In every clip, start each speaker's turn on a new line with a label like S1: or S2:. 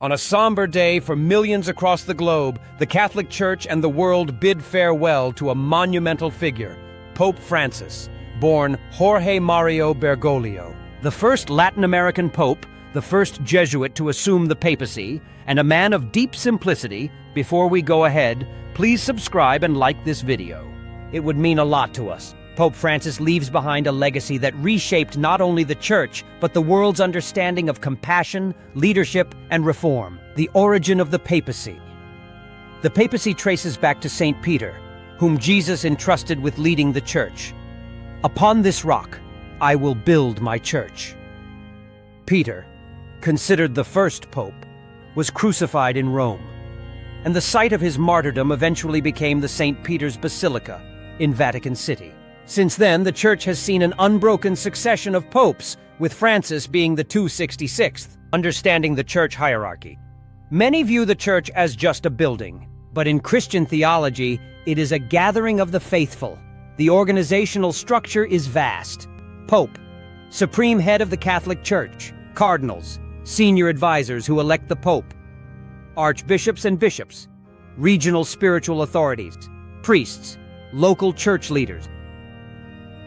S1: On a somber day for millions across the globe, the Catholic Church and the world bid farewell to a monumental figure, Pope Francis, born Jorge Mario Bergoglio. The first Latin American pope, the first Jesuit to assume the papacy, and a man of deep simplicity. Before we go ahead, please subscribe and like this video. It would mean a lot to us. Pope Francis leaves behind a legacy that reshaped not only the Church, but the world's understanding of compassion, leadership, and reform. The origin of the papacy. The papacy traces back to St. Peter, whom Jesus entrusted with leading the Church. "Upon this rock, I will build my Church." Peter, considered the first pope, was crucified in Rome, and the site of his martyrdom eventually became the St. Peter's Basilica in Vatican City. Since then, the Church has seen an unbroken succession of popes, with Francis being the 266th. Understanding the Church hierarchy. Many view the Church as just a building, but in Christian theology, it is a gathering of the faithful. The organizational structure is vast. Pope, supreme head of the Catholic Church. Cardinals, senior advisors who elect the Pope. Archbishops and bishops, regional spiritual authorities. Priests, local church leaders.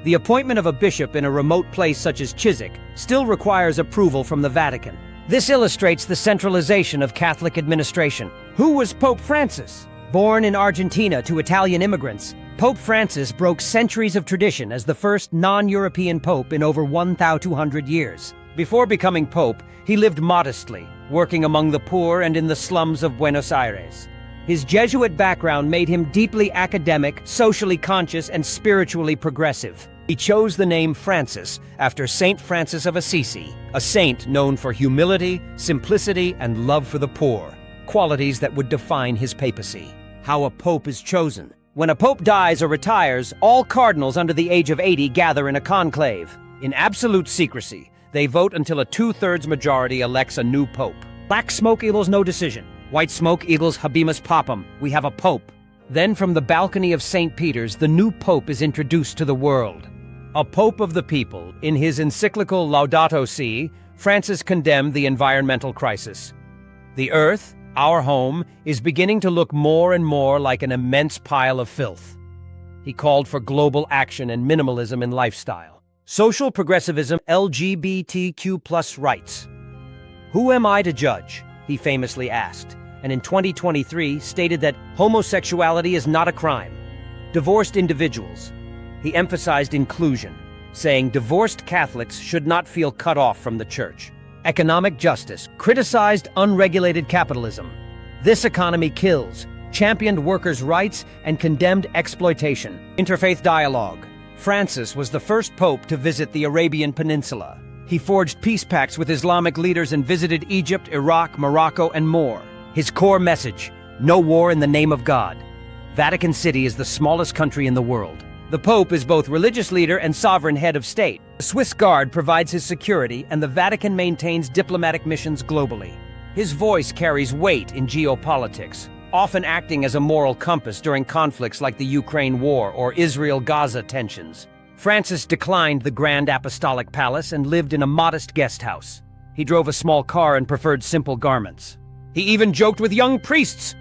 S1: The appointment of a bishop in a remote place such as Chiswick still requires approval from the Vatican. This illustrates the centralization of Catholic administration. Who was Pope Francis? Born in Argentina to Italian immigrants, Pope Francis broke centuries of tradition as the first non-European pope in over 1,200 years. Before becoming pope, he lived modestly, working among the poor and in the slums of Buenos Aires. His Jesuit background made him deeply academic, socially conscious, and spiritually progressive. He chose the name Francis after Saint Francis of Assisi, a saint known for humility, simplicity, and love for the poor, qualities that would define his papacy. How a pope is chosen. When a pope dies or retires, all cardinals under the age of 80 gather in a conclave. In absolute secrecy, they vote until a 2/3 majority elects a new pope. Black smoke equals no decision. White smoke equals habemus papam. We have a pope. Then from the balcony of St. Peter's, the new pope is introduced to the world. A pope of the people. In his encyclical Laudato Si', Francis condemned the environmental crisis. The earth, our home, is beginning to look more and more like an immense pile of filth. He called for global action and minimalism in lifestyle. Social progressivism, LGBTQ+ rights. "Who am I to judge?" he famously asked, and in 2023 stated that homosexuality is not a crime. Divorced individuals. He emphasized inclusion, saying divorced Catholics should not feel cut off from the Church. Economic justice. Criticized unregulated capitalism. "This economy kills," championed workers' rights, and condemned exploitation. Interfaith dialogue. Francis was the first pope to visit the Arabian Peninsula. He forged peace pacts with Islamic leaders and visited Egypt, Iraq, Morocco, and more. His core message: no war in the name of God. Vatican City is the smallest country in the world. The Pope is both religious leader and sovereign head of state. The Swiss Guard provides his security, and the Vatican maintains diplomatic missions globally. His voice carries weight in geopolitics, often acting as a moral compass during conflicts like the Ukraine war or Israel-Gaza tensions. Francis declined the Grand Apostolic Palace and lived in a modest guest house. He drove a small car and preferred simple garments. He even joked with young priests.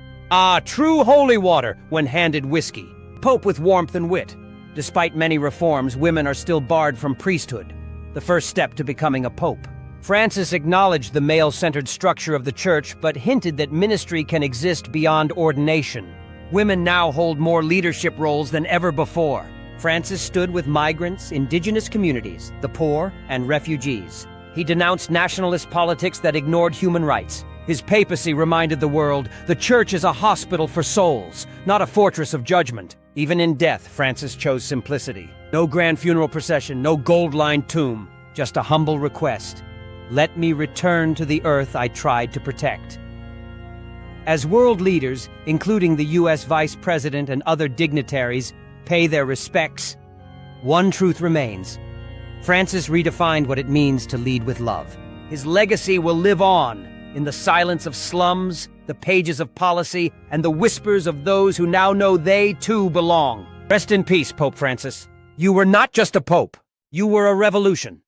S1: True holy water when handed whiskey. Pope with warmth and wit. Despite many reforms, women are still barred from priesthood, the first step to becoming a pope. Francis acknowledged the male-centered structure of the Church, but hinted that ministry can exist beyond ordination. Women now hold more leadership roles than ever before. Francis stood with migrants, indigenous communities, the poor, and refugees. He denounced nationalist politics that ignored human rights. His papacy reminded the world, the Church is a hospital for souls, not a fortress of judgment. Even in death, Francis chose simplicity. No grand funeral procession, no gold-lined tomb, just a humble request. Let me return to the earth I tried to protect. As world leaders, including the US Vice President and other dignitaries, pay their respects, one truth remains. Francis redefined what it means to lead with love. His legacy will live on in the silence of slums, the pages of policy, and the whispers of those who now know they too belong. Rest in peace, Pope Francis. You were not just a pope. You were a revolution.